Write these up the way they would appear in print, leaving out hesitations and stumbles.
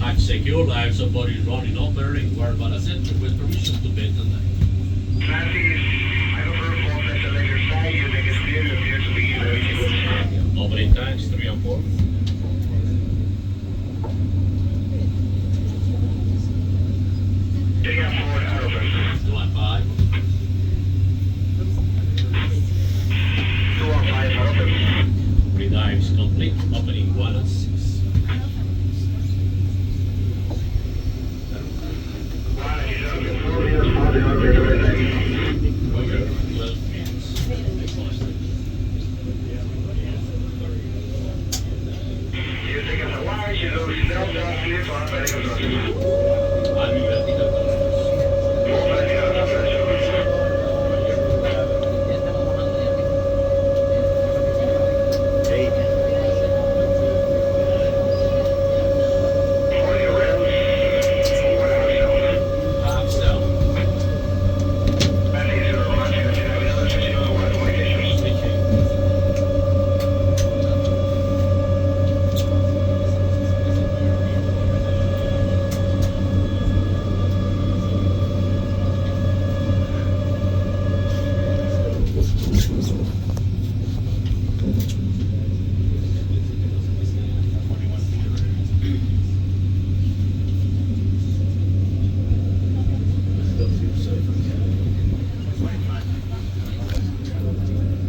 Hatch secure, live support is running, operating where but center with permission to bed tonight. Atlantis, I go for a full pressure leg your side, you think it's clear, you appear to be ready to go. Opening times 3 and 4. 3 and 4 are open. 2 and 5. 2 and 5 are open. Pre-dives complete, opening 1 and 6. 1 and 6 open. 4 years, 4 the operator ready. 12 minutes. You think it's a wide, you go stealth down, clear for operating control. I'll be vertical thrusters. 4 vertical pressure. 40 rails, 1 hour stealth. Half stealth. Atlantis, you're launching the 10 another 50 watt communications.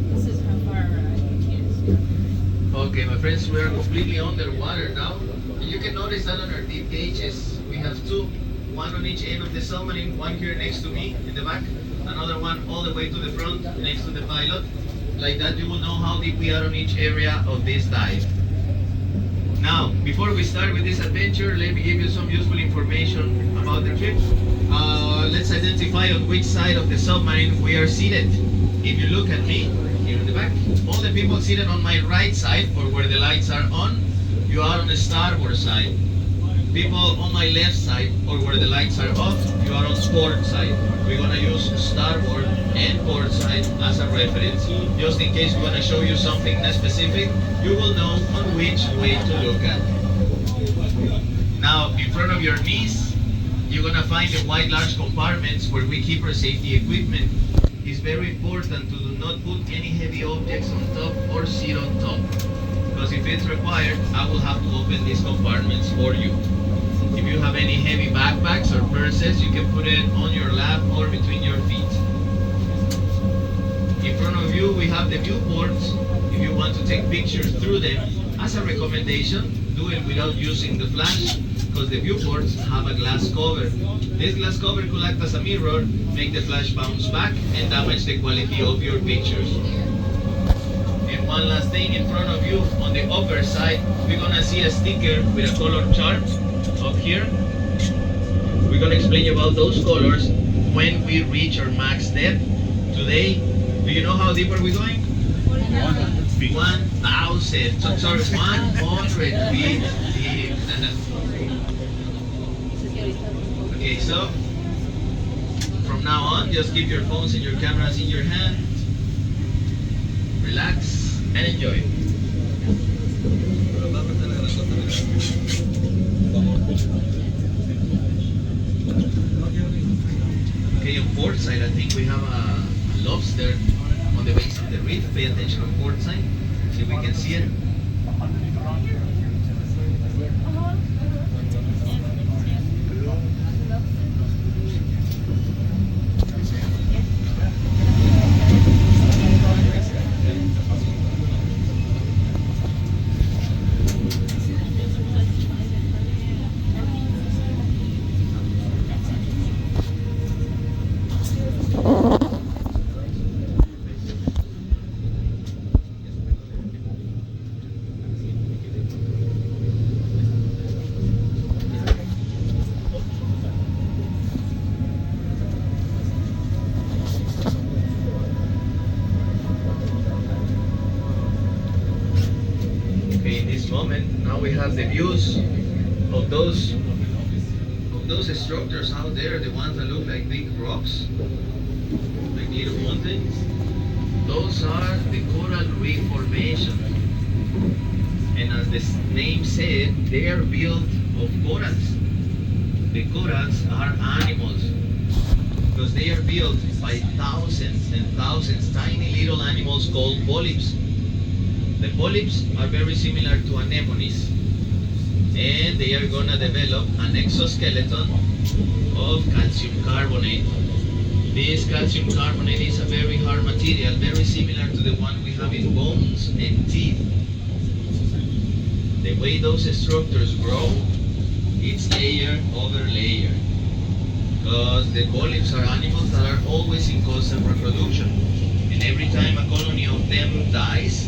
This is how far it is. Okay, my friends, we are completely underwater now. And you can notice that on our deep gauges, we have two, one on each end of the submarine, one here next to me in the back, another one all the way to the front next to the pilot. Like that, you will know how deep we are on each area of this dive. Now, before we start with this adventure, let me give you some useful information about the trip. Let's identify on which side of the submarine we are seated. If you look at me, here in the back, all the people seated on my right side, or where the lights are on, you are on the starboard side. People on my left side, or where the lights are off, you are on port side. We're gonna use starboard and port side as a reference, just in case we wanna show you something specific, you will know on which way to look at. Now, in front of your knees, you're gonna find the white large compartments where we keep our safety equipment. It's very important to do not put any heavy objects on top or sit on top, because if it's required, I will have to open these compartments for you. If you have any heavy backpacks or purses, you can put it on your lap or between your feet. In front of you, we have the viewports. If you want to take pictures through them, as a recommendation, do it without using the flash, because the viewports have a glass cover. This glass cover could act as a mirror, make the flash bounce back, and damage the quality of your pictures. And one last thing, in front of you, on the upper side, we're gonna see a sticker with a color chart up here. We're gonna explain about those colors when we reach our max depth. Today, do you know how deep are we going? 100 feet. 1,000. So, sorry, 100 feet deep. Okay, so from now on, just keep your phones and your cameras in your hand. Relax and enjoy. Okay, on port side, I think we have a lobster on the base of the reef. Pay attention on port side. See if we can see it. Moment, now we have the views of those structures out there, the ones that look like big rocks, like little mountains. Those are the coral reef formation, and as the name said, they are built of corals. The corals are animals because they are built by thousands and thousands tiny little animals called polyps. The polyps are very similar to anemones, and they are gonna develop an exoskeleton of calcium carbonate. This calcium carbonate is a very hard material, very similar to the one we have in bones and teeth. The way those structures grow, it's layer over layer. Because the polyps are animals that are always in constant reproduction. And every time a colony of them dies,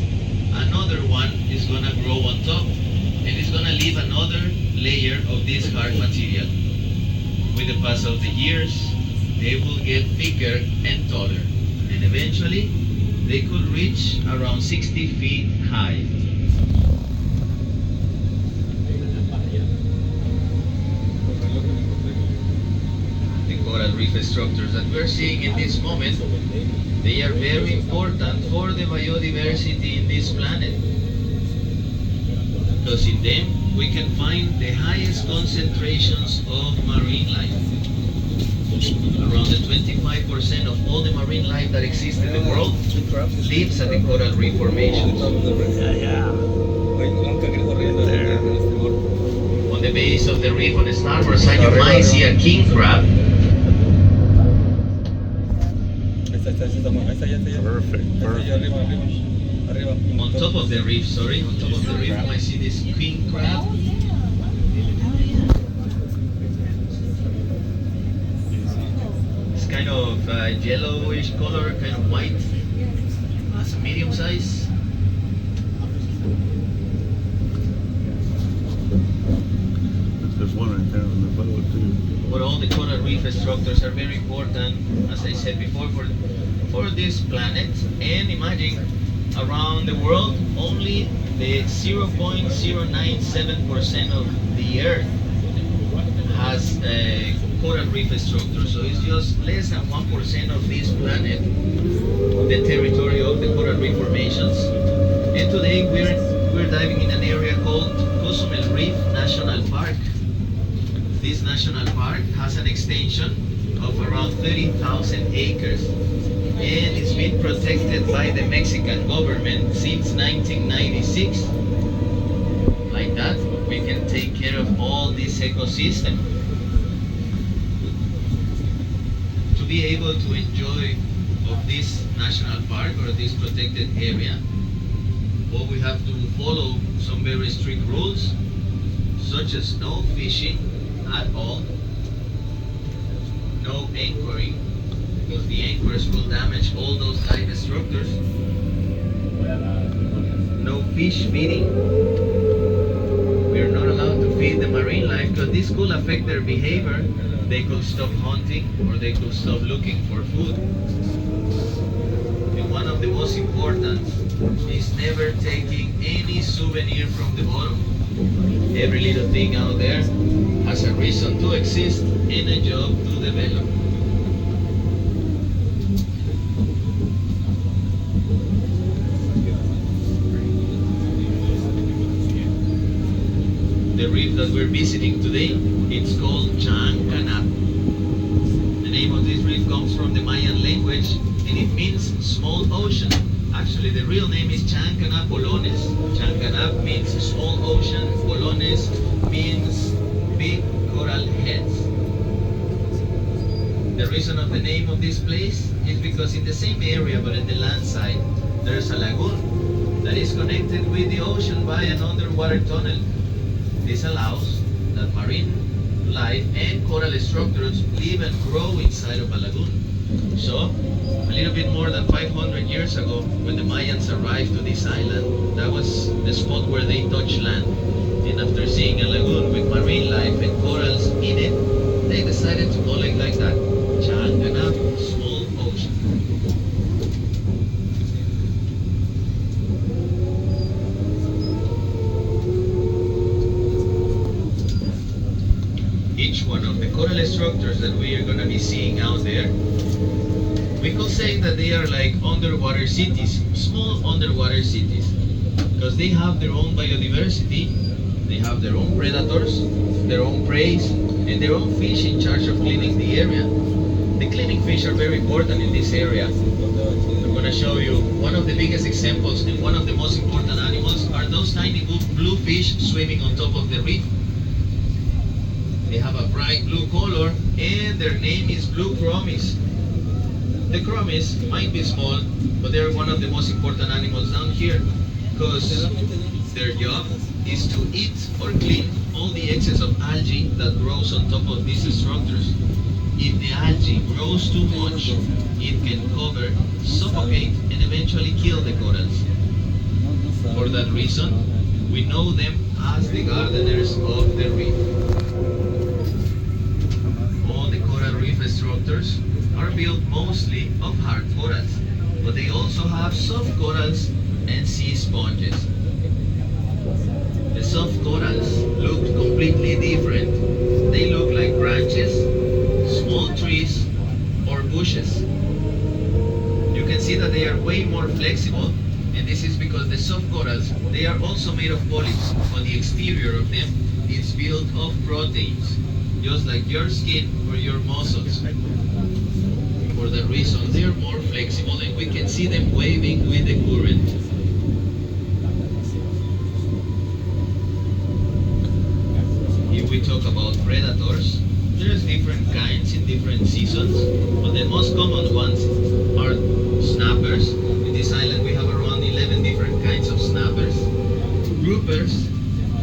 another one is gonna grow on top. And it's gonna leave another layer of this hard material. With the pass of the years, they will get thicker and taller. And eventually, they could reach around 60 feet high. The coral reef structures that we're seeing in this moment, they are very important for the biodiversity in this planet. Because in them, we can find the highest concentrations of marine life. Around the 25% of all the marine life that exists in the world lives at the coral reef formations. On the base of the reef on the starboard side, you might see a king crab. On top of the reef, on top of the reef, you might see this king crab. It's kind of yellowish color, kind of white. It's a medium size. There's one right there on the boat too. But all the coral reef structures are very important, as I said before, for this planet. And imagine, around the world, only the 0.097% of the Earth has a coral reef structure. So it's just less than 1% of this planet, the territory of the coral reef formations. And today we're diving in an area called Cozumel Reef National Park. This national park has an extension of around 30,000 acres. And it's been protected by the Mexican government since 1996. Like that, we can take care of all this ecosystem. To be able to enjoy of this national park or this protected area, well, we have to follow some very strict rules, such as no fishing at all, no anchoring, because the anchors will damage all those live structures. No fish feeding. We're not allowed to feed the marine life because this could affect their behavior. They could stop hunting or they could stop looking for food. And one of the most important is never taking any souvenir from the bottom. Every little thing out there has a reason to exist and a job to develop. The reef that we're visiting today, it's called Chancanap. The name of this reef comes from the Mayan language and it means small ocean. Actually, the real name is Chancanap Polones. Chancanap means small ocean, Polones means big coral heads. The reason of the name of this place is because in the same area but in the land side, there's a lagoon that is connected with the ocean by an underwater tunnel. This allows that marine life and coral structures live and grow inside of a lagoon. So, a little bit more than 500 years ago, when the Mayans arrived to this island, that was the spot where they touched land. And after seeing a lagoon with marine life and corals in it, they decided to call it like that, Chancanap, small ocean. Each one of the coral structures that we are going to be seeing out there, we could say that they are like underwater cities, small underwater cities, because they have their own biodiversity, they They have their own predators, their own prey, and their own fish in charge of cleaning the area. The cleaning fish are very important in this area. I'm going to show you one of the biggest examples and one of the most important animals are those tiny blue fish swimming on top of the reef. They have a bright blue color and their name is blue chromis. The chromis might be small, but they're one of the most important animals down here because their job is to eat or clean all the excess of algae that grows on top of these structures. If the algae grows too much, it can cover, suffocate, and eventually kill the corals. For that reason, we know them as the gardeners of the reef. All the coral reef structures are built mostly of hard corals, but they also have soft corals and sea sponges. The soft corals look completely different. They look like branches, small trees, or bushes. You can see that they are way more flexible, and this is because the soft corals, they are also made of polyps. On the exterior of them, it's built of proteins, just like your skin or your muscles. For that reason, they are more flexible, and we can see them waving with the current. If we talk about predators, there's different kinds in different seasons, but the most common ones are snappers. In this island we have around 11 different kinds of snappers, groupers,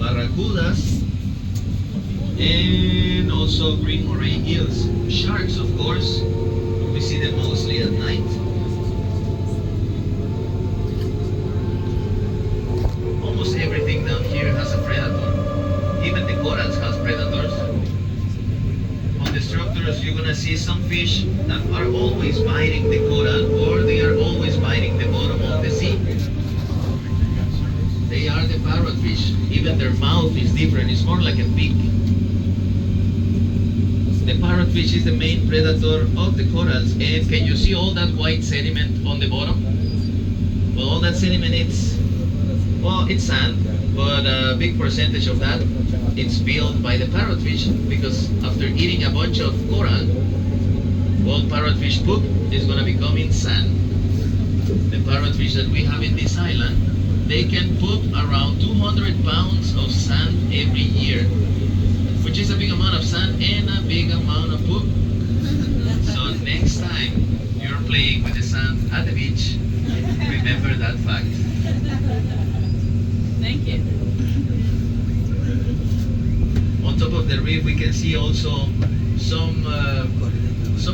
barracudas, and also green moray eels. Sharks, of course, we see them mostly at night. Almost everything down here has a predator. Even the corals has predators. On the structures, you're gonna see some fish that are always biting the coral, or they are always biting the bottom of the sea. They are the parrotfish. Even their mouth is different. It's more like a beak. The parrotfish is the main predator of the corals. And can you see all that white sediment on the bottom? Well, all that sediment, it's sand, but a big percentage of that it's built by the parrotfish, because after eating a bunch of coral, all parrotfish poop is going to become in sand. The parrotfish that we have in this island, they can poop around 200 pounds of sand every year, which is a big amount of sand and a big amount of poop. So next time you're playing with the sand at the beach, remember that fact. Thank you. On top of the reef, we can see also some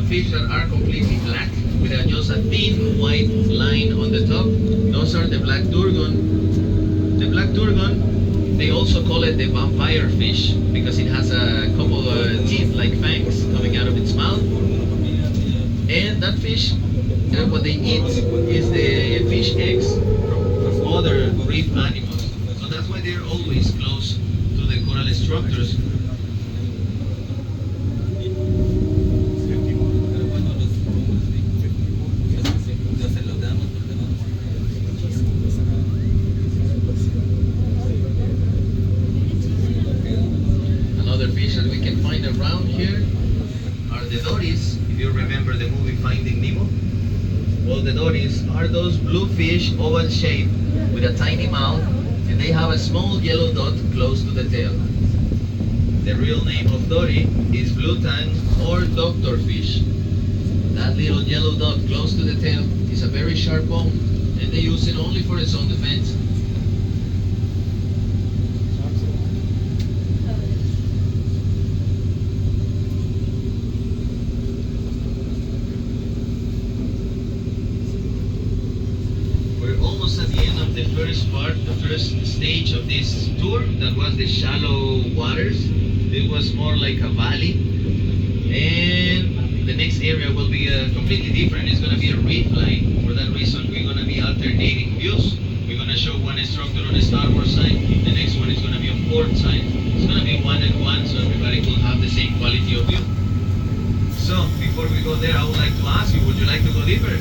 fish that are completely black with just a thin white line on the top. Those are the black turgon. The black turgon, they also call it the vampire fish because it has a couple of teeth like fangs coming out of its mouth. And that fish, what they eat is the fish eggs from other reef animals. So that's why they're always close to the coral structures. Another fish that we can find around here are the dories. If you remember the movie Finding Nemo, well, the dories are those blue fish, oval shape with a tiny mouth, and they have a small yellow dot close to the tail. The real name of dory is blue tang or doctor fish. That little yellow dot close to the tail is a very sharp bone, and they use it only for its own defense. We're almost at the end of the first part, the first stage of this tour. That was the shallow waters. It was more like a valley, and the next area will be completely different. It's going to be a reef line. For that reason, we're going to be alternating views. We're going to show one structure on the starboard side, the next one is going to be on port side. It's going to be one and one, so everybody will have the same quality of view. So before we go there, I would like to ask you, would you like to go deeper?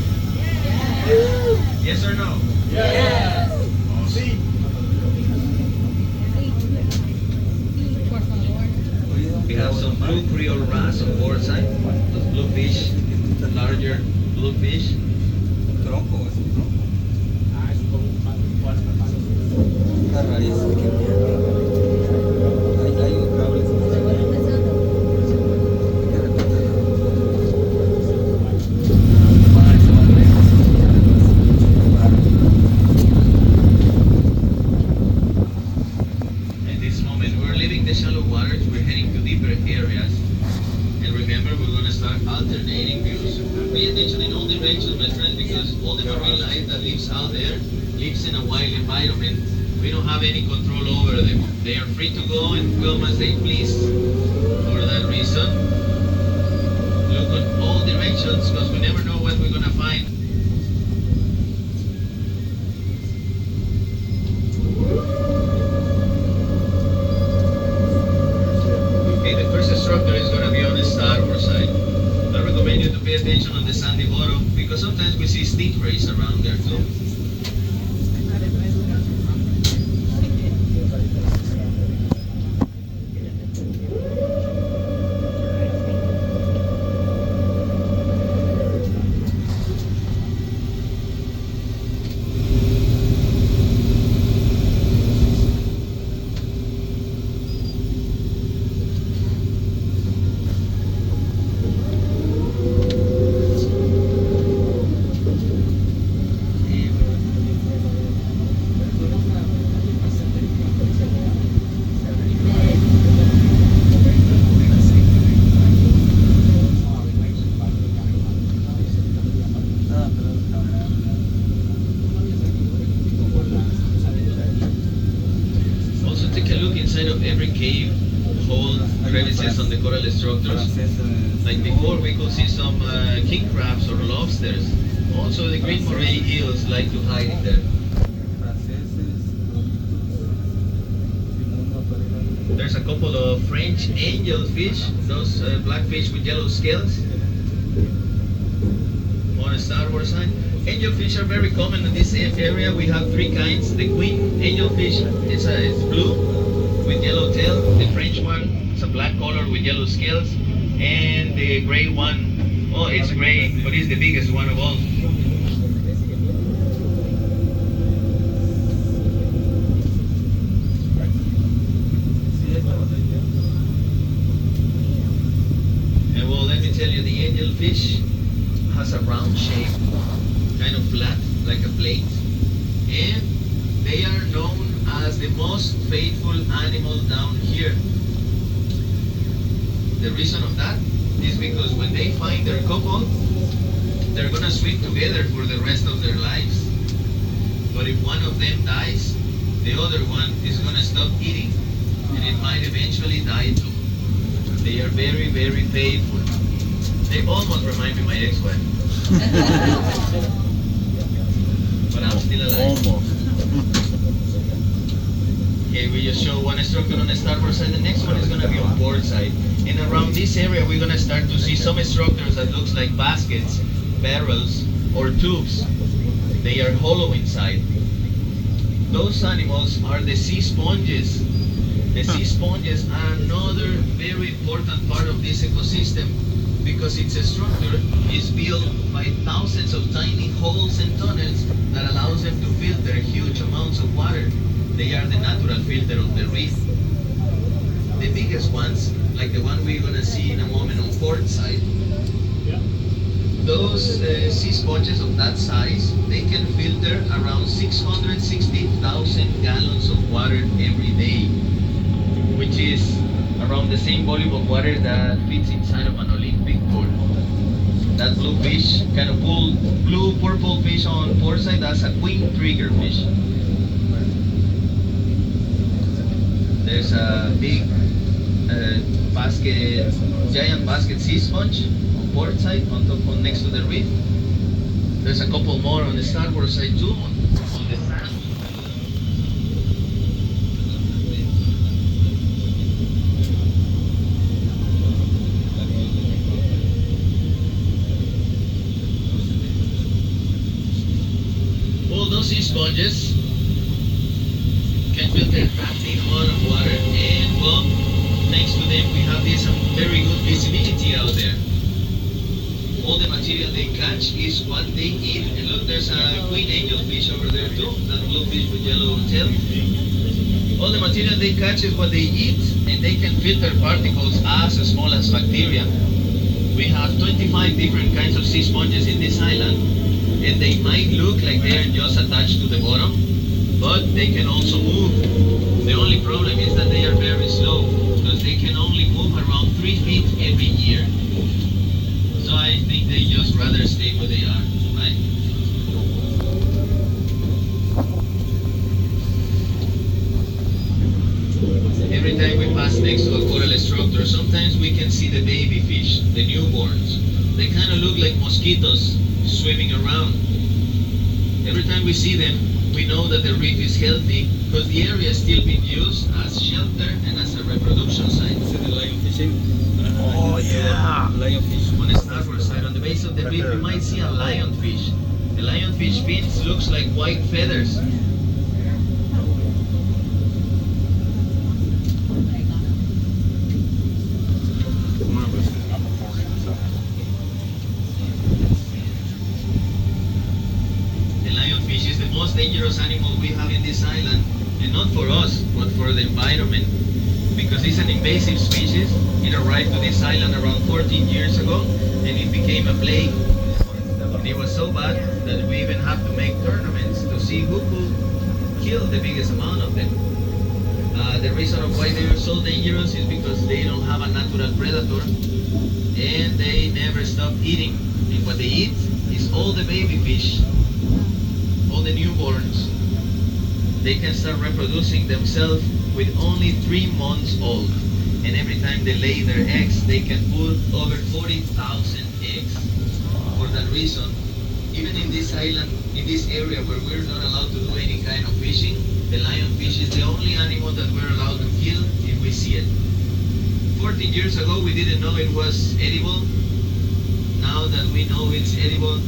Yes or no? Yes. Awesome. We have some blue Creole wrasse on board side. Those blue fish, larger blue fish. Tronco, es un tronco. Una raíz pequeña. Hay un cable. At this moment, we're leaving the shallow waters. We're heading to deeper areas. And remember, we're going to start alternating views. Pay attention in all directions, my friend, because all the marine life that lives out there lives in a wild environment. We don't have any control over them. They are free to go and come as they please. For that reason, look on all directions because we never know what we're going to find. Okay, the first instructor is going to be on the starboard side. I recommend you to pay attention on the sandy bottom because sometimes we see stingrays around there too. Also take a look inside of every cave, hole, crevices on the coral structures. Like before, we could see some king crabs or lobsters. Also, the green moray eels like to hide in there. There's a couple of French angelfish, those black fish with yellow scales on the starboard side. Angelfish are very common in this area. We have three kinds. The queen angelfish is blue with yellow tail. The French one is a black color with yellow scales. And the gray one, oh, it's gray, but it's the biggest one of all. And well, let me tell you, the angelfish has a round shape, kind of flat, like a plate. And they are known as the most faithful animal down here. The reason of that is because when they find their couple, they're gonna swim together for the rest of their lives. But if one of them dies, the other one is gonna stop eating, and it might eventually die too. They are very, very faithful. They almost remind me of my ex-wife. But I'm still alive. Almost. Okay, we just show one structure on the starboard side. The next one is going to be on port side. And around this area, we're going to start to see some structures that looks like baskets, barrels, or tubes. They are hollow inside. Those animals are the sea sponges. The sea sponges are another very important part of this ecosystem because its structure is built by thousands of tiny holes and tunnels that allows them to filter huge amounts of water. They are the natural filter of the reef. The biggest ones, like the one we're gonna see in a moment on port side, those sea sponges of that size, they can filter around 660,000 gallons of water every day, which is around the same volume of water that fits inside of an Olympic pool. That blue fish, kind of blue purple fish on port side, that's a queen triggerfish. There's a big giant basket sea sponge on port side, on top, next to the reef. There's a couple more on the starboard side too, on the sand. All those sea sponges can filter a big amount of water, and well, next to them we have have this very good visibility out there. All the material they catch is what they eat. And look, there's a queen angelfish over there too, that blue fish with yellow tail. All the material they catch is what they eat, and they can filter particles as small as bacteria. We have 25 different kinds of sea sponges in this island, and they might look like they are just attached to the bottom, but they can also move. The only problem is that they are very slow, because they can only move around 3 feet every year. So I think they just rather stay where they are, right? Every time we pass next to a coral structure, sometimes we can see the baby fish, the newborns. They kind of look like mosquitoes swimming around. Every time we see them, we know that the reef is healthy because the area is still being used as shelter and as a reproduction site. See the lion fishing? Oh, yeah. Lionfish. On the starboard side, on the base of the reef, you might see a lionfish. The lionfish fins looks like white feathers. The lionfish is the most dangerous animal we have in this island, and not for us, but for the environment. Because it's an invasive species, it arrived to this island around 14 years ago, and it became a plague. And it was so bad that we even have to make tournaments to see who could kill the biggest amount of them. The reason of why they are so dangerous is because they don't have a natural predator, and they never stop eating. And what they eat is all the baby fish, all the newborns. They can start reproducing themselves with only 3 months old. And every time they lay their eggs, they can put over 40,000 eggs. For that reason, even in this island, in this area where we're not allowed to do any kind of fishing, the lionfish is the only animal that we're allowed to kill if we see it. 14 years ago, we didn't know it was edible. Now that we know it's edible,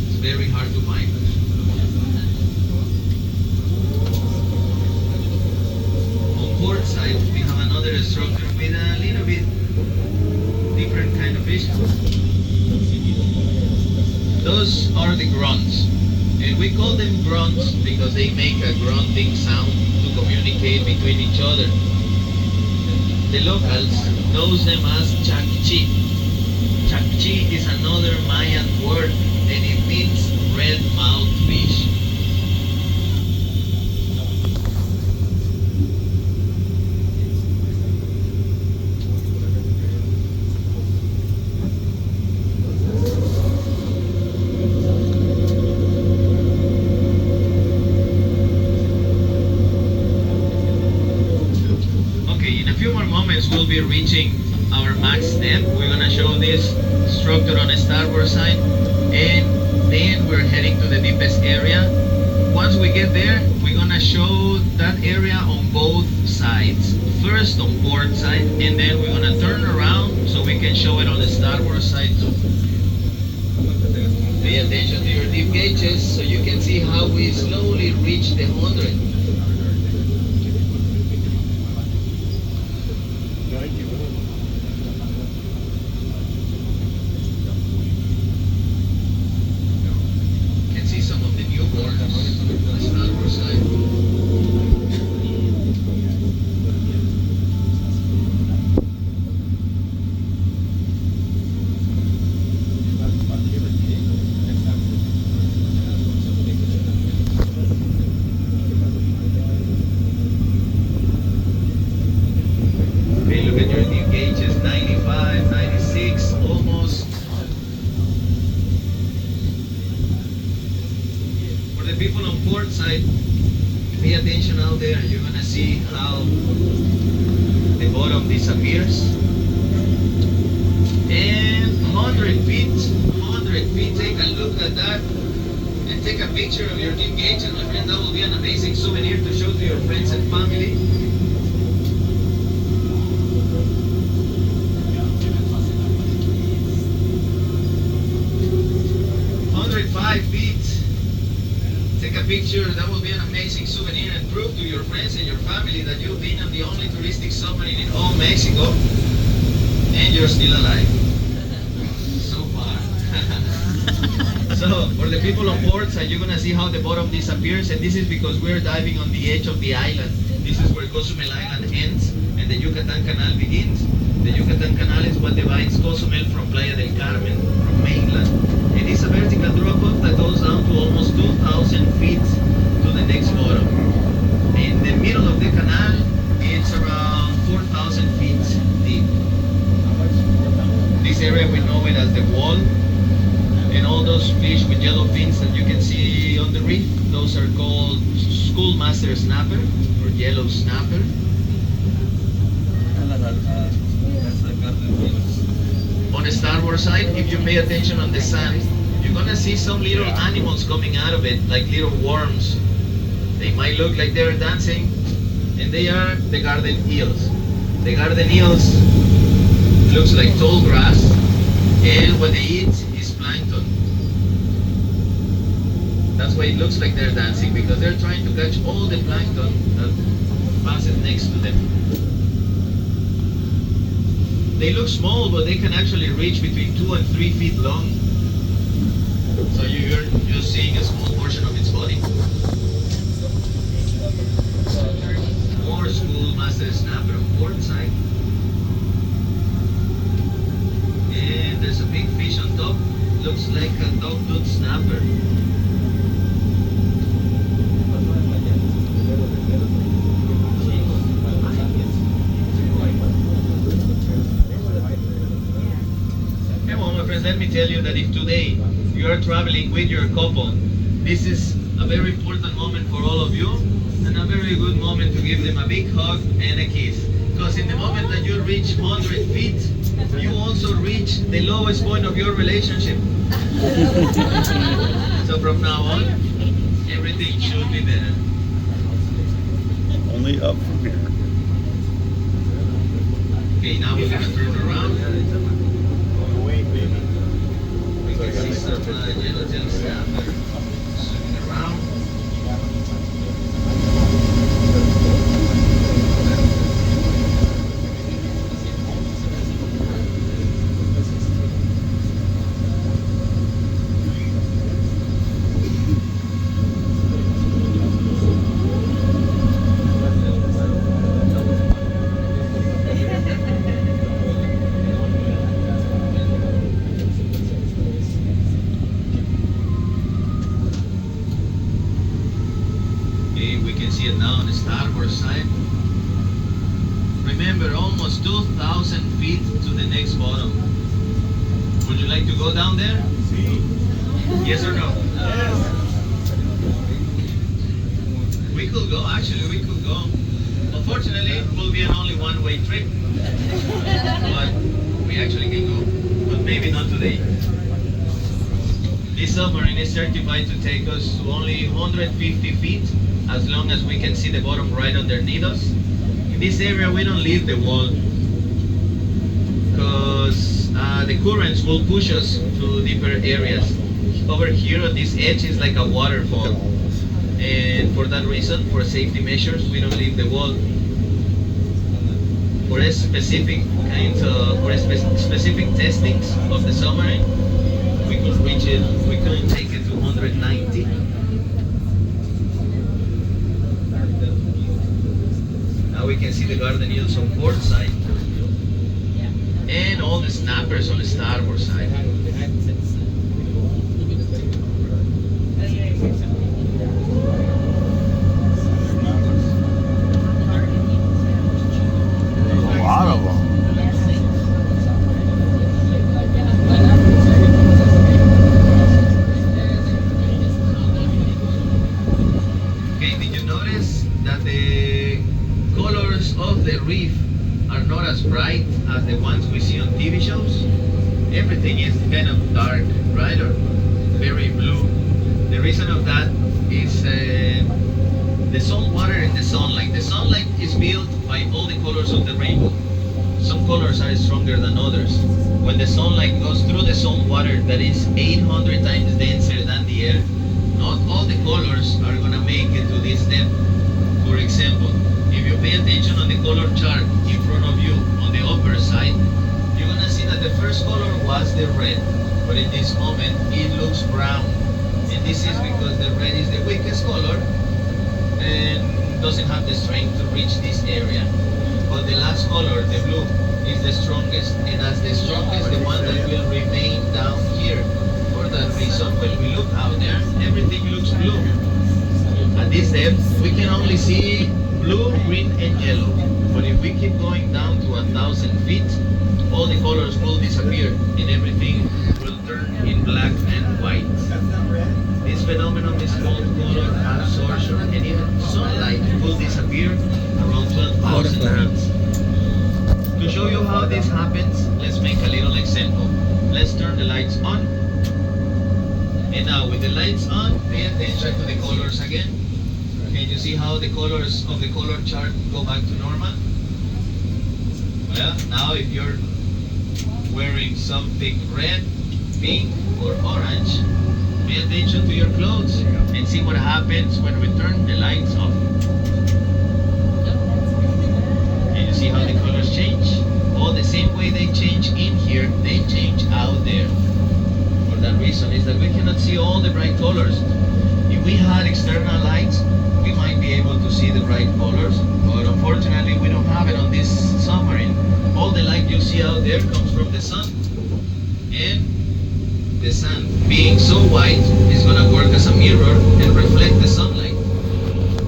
it's very hard to find. Port side, we have another structure with a little bit different kind of fish. Those are the grunts, and we call them grunts because they make a grunting sound to communicate between each other. The locals knows them as chakchi. Chakchi is another Mayan word, and it means red-mouthed fish. We'll be reaching our max depth. We're gonna show this structure on the starboard side, and then we're heading to the deepest area. Once we get there, we're gonna show that area on both sides. First on port side, and then we're gonna turn around so we can show it on the starboard side too. Pay attention to your deep gauges so you can see how we slowly reach the 100. Pay attention out there, you're gonna see how the bottom disappears. And 100 feet, take a look at that and take a picture of your deep gauge, and my friend, that will be an amazing souvenir to show to your friends and family. 105 feet. Take a picture, that will be an amazing souvenir, and prove to your friends and your family that you've been on the only touristic submarine in all Mexico. you're still alive. So far. So, for the people on port side, you're gonna see how the bottom disappears, and this is because we're diving on the edge of the island. This is where Cozumel Island ends, and the Yucatan Canal begins. The Yucatan Canal is what divides Cozumel from Playa del Carmen, from mainland. And it's a vertical drop-off that goes down to almost 2,000 feet to the next bottom. In the middle of the canal, it's around 4,000 feet deep. This area, we know it as the wall. And all those fish with yellow fins that you can see on the reef, those are called schoolmaster snapper or yellow snapper. That's the garden hills. On the starboard side, if you pay attention on the sand, you're gonna see some little animals coming out of it, like little worms. They might look like they're dancing, and they are the garden eels. The garden eels looks like tall grass, and what they eat is plankton. That's why it looks like they're dancing, because they're trying to catch all the plankton that passes next to them. They look small, but they can actually reach between 2 and 3 feet long. So you're just seeing a small portion of its body. More schoolmaster snapper on port side. And there's a big fish on top. Looks like a dogtooth snapper. Let me tell you that if today you are traveling with your couple, this is a very important moment for all of you, and a very good moment to give them a big hug and a kiss. Because in the moment that you reach 100 feet, you also reach the lowest point of your relationship. So from now on, everything should be better. Only up from here. Okay, now we're gonna turn around. We can see some yellowtail snapper swimming around. See it now on the starboard side. Remember, almost 2,000 feet to the next bottom. Would you like to go down there? Yes or no? Yes. We could go, actually, we could go. Unfortunately, it will be an only one-way trip. But we actually can go. But maybe not today. This submarine is certified to take us to only 150 feet, as long as we can see the bottom right underneath us. In this area, we don't leave the wall, because the currents will push us to deeper areas. Over here on this edge is like a waterfall, and for that reason, for safety measures, we don't leave the wall. For a specific kinds of, specific testings of the submarine, we could reach it, we could take it to 190. Now we can see the garden eels on port side, and all the snappers on the starboard side. A lot of them. Okay, did you notice that the colors of the reef are not as bright as the ones we see on TV shows? Everything is kind of dark, right, or very blue. The reason of that is the salt water and the sunlight. The sunlight is built by all the colors of the rainbow. Some colors are stronger than others. When the sunlight goes through the salt water that is 800 times denser than the air, not all the colors are going to make it to this depth. For example, if you pay attention on the color chart in front of you on the upper side, you're going to in this moment, it looks brown. And this is because the red is the weakest color and doesn't have the strength to reach this area. But the last color, the blue, is the strongest. And as the strongest, the one that will remain down here. For that reason, when we look out there, everything looks blue. At this depth, we can only see blue, green, and yellow. But if we keep going down to 1,000 feet, all the colors will disappear and everything will turn in black and white. This phenomenon is called color absorption, and even sunlight will disappear around 12,000 feet. To show you how this happens, let's make a little example. Let's turn the lights on. And now with the lights on, pay attention to the colors again. Can you see how the colors of the color chart go back to normal? Well, now if you're wearing something red, pink, or orange, pay attention to your clothes and see what happens when we turn the lights off. Can you see how the colors change? All the same way they change in here, they change out there. For that reason is that we cannot see all the bright colors. If we had external lights, we might be able to see the bright colors, but unfortunately we don't have it on this submarine. All the light you see out there comes from the sun, and the sun, being so white, is going to work as a mirror and reflect the sunlight.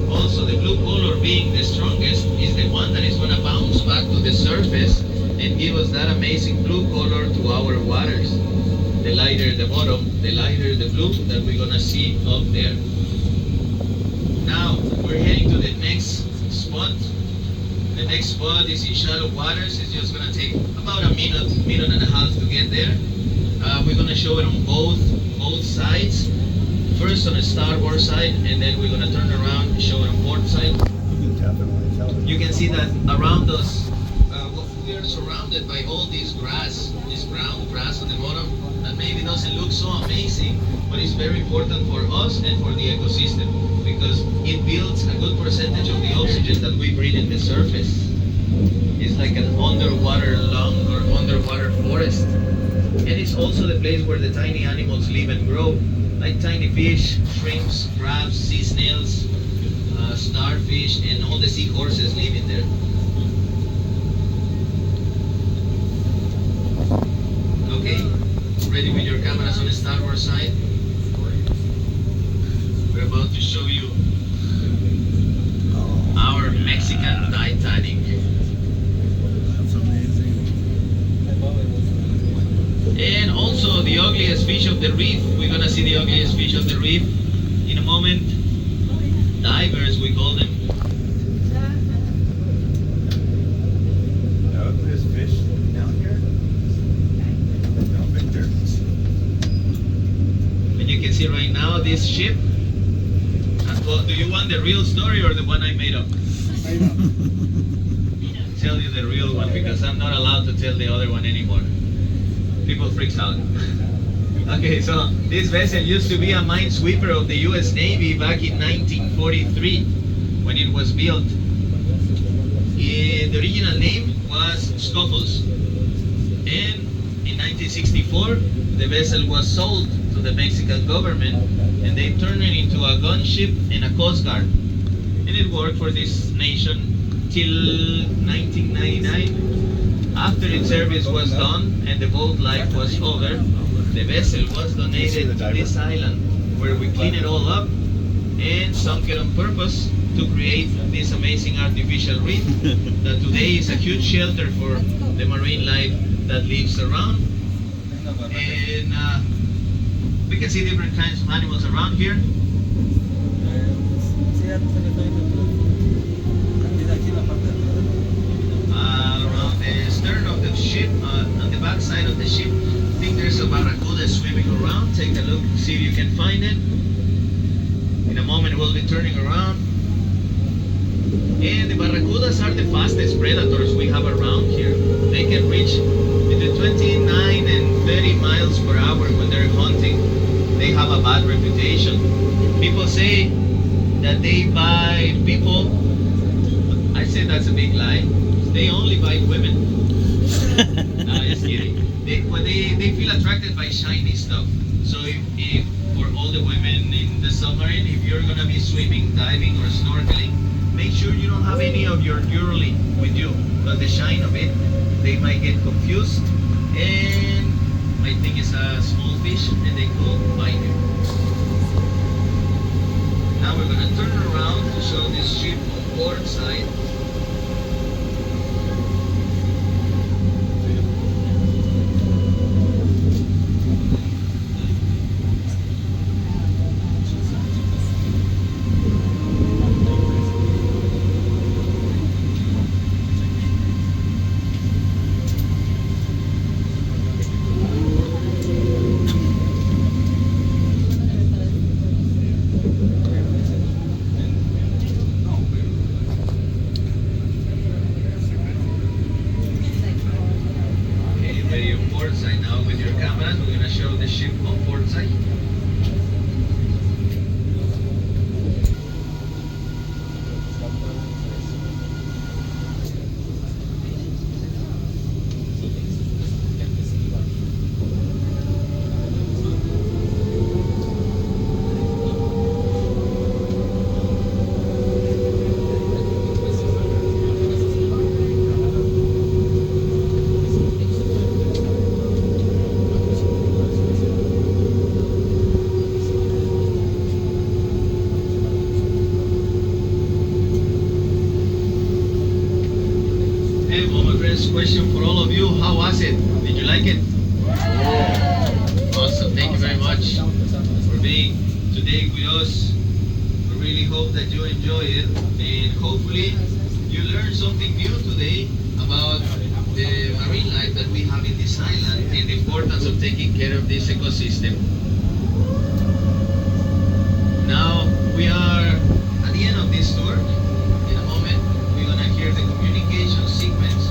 Also, the blue color, being the strongest, is the one that is going to bounce back to the surface and give us that amazing blue color to our waters. The lighter the bottom, the lighter the blue that we're going to see up there. Now, we're heading to the next spot. The next spot is in shallow waters. It's just going to take about a minute and a half to get there. We're going to show it on both sides. First on the starboard side, and then we're going to turn around and show it on port side. You can see that around us, we are surrounded by all this grass, this brown grass on the bottom. That maybe doesn't look so amazing, but it's very important for us and for the ecosystem, because it builds a good percentage of the oxygen that we breathe in the surface. It's like an underwater lung or underwater forest. And it's also the place where the tiny animals live and grow, like tiny fish, shrimps, crabs, sea snails, starfish, and all the seahorses live in there. Okay, ready with your cameras on the starboard side? We're about to show you our Mexican Titanic. That's amazing. And also the ugliest fish of the reef. We're gonna see the ugliest fish of the reef in a moment. Divers, we call them. The ugliest fish down here? No, Victor. And you can see right now this ship. Well, do you want the real story or the one I made up? Tell you the real one, because I'm not allowed to tell the other one anymore. People freaks out. Okay, so this vessel used to be a minesweeper of the US Navy back in 1943 when it was built. The original name was Scuffles. And in 1964, the vessel was sold to the Mexican government, and they turned it into a gunship and a coast guard. And it worked for this nation till 1999. After its service was done and the boat life was over, the vessel was donated to this island, where we clean it all up and sunk it on purpose to create this amazing artificial reef that today is a huge shelter for the marine life that lives around. And we can see different kinds of animals around here. Around the stern of the ship, on the back side of the ship, I think there's a barracuda swimming around. Take a look, see if you can find it. In a moment we'll be turning around. And the barracudas are the fastest predators we have around here. They can reach between 29 and 30 miles per hour when they're hunting. They have a bad reputation. People say that they bite people. I say that's a big lie. They only bite women. No, just kidding. When they feel attracted by shiny stuff. So if for all the women in the submarine, if you're gonna be swimming, diving, or snorkeling, make sure you don't have any of your jewelry with you, because the shine of it, they might get confused and might think it's a small fish and they could bite you. Now we're gonna turn around to show this ship on port side. Okay, ready on port side now with your cameras. We're gonna show the ship on port side. Hey, well, my friends, question for all of you. How was it? Did you like it? Awesome. Thank you very much for being today with us. We really hope that you enjoy it, and hopefully you learned something new today about the marine life that we have in this island and the importance of taking care of this ecosystem. Now we are at the end of this tour. In a moment, we're gonna hear the communication sequence